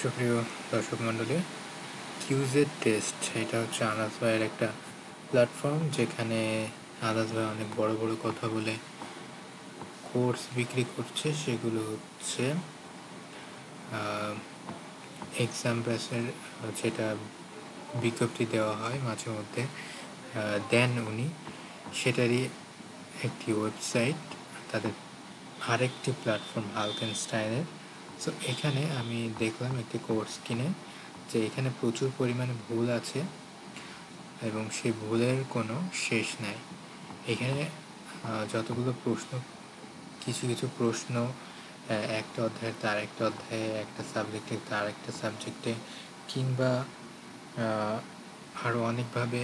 সুপ্রিয় দর্শক মণ্ডলী, কিউজেড টেস্ট এটা হচ্ছে আনাস ভাইয়ের একটা প্ল্যাটফর্ম, যেখানে আনাস ভাই অনেক বড় বড় কথা বলে কোর্স বিক্রি করছে। সেগুলো হচ্ছে এক্সাম ব্যাচের, যেটা বিজ্ঞপ্তি দেওয়া হয় মাঝে মধ্যে দেন উনি, সেটারই একটি ওয়েবসাইট, তাদের আরেকটি প্ল্যাটফর্ম হালকেনস্টাইনের। সো এখানে আমি দেখলাম একটি কোর্স কিনে যে এখানে প্রচুর পরিমাণে ভুল আছে এবং সেই ভুলের কোনো শেষ নাই। এখানে যতগুলো প্রশ্ন, কিছু কিছু প্রশ্ন একটা অধ্যায়ের তার একটা অধ্যায়ে, একটা সাবজেক্টে তার একটা সাবজেক্টে, কিংবা আরও অনেকভাবে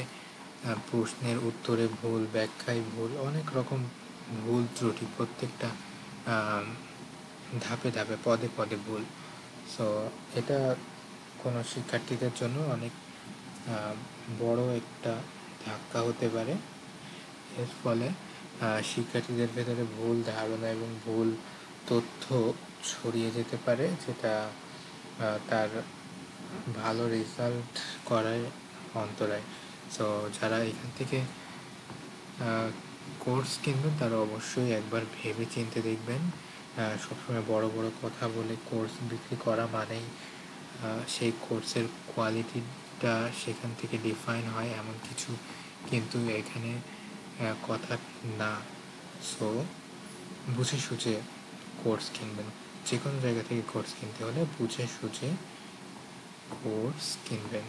প্রশ্নের উত্তরে ভুল, ব্যাখ্যায় ভুল, অনেক রকম ভুল ত্রুটি, প্রত্যেকটা ধাপে ধাপে, পদে পদে ভুল। সো এটা কোনো শিক্ষার্থীদের জন্য অনেক বড় একটা ধাক্কা হতে পারে। এর ফলে শিক্ষার্থীদের ভেতরে ভুল ধারণা এবং ভুল তথ্য ছড়িয়ে যেতে পারে, যেটা তার ভালো রেজাল্ট করায় অন্তরায়। সো যারা এখান থেকে কোর্স কিনবেন তারা অবশ্যই একবার ভেবে চিন্তে দেখবেন। সবসময় বড় বড় কথা বলে কোর্স বিক্রি করা মানেই সেই কোর্সের কোয়ালিটিটা সেখান থেকে ডিফাইন হয় এমন কিছু কিন্তু এখানে কথা না। সো বুঝে সুঝে কোর্স কিনবেন। যে কোনো জায়গা থেকে কোর্স কিনতে হলে বুঝে সুঝে কোর্স কিনবেন।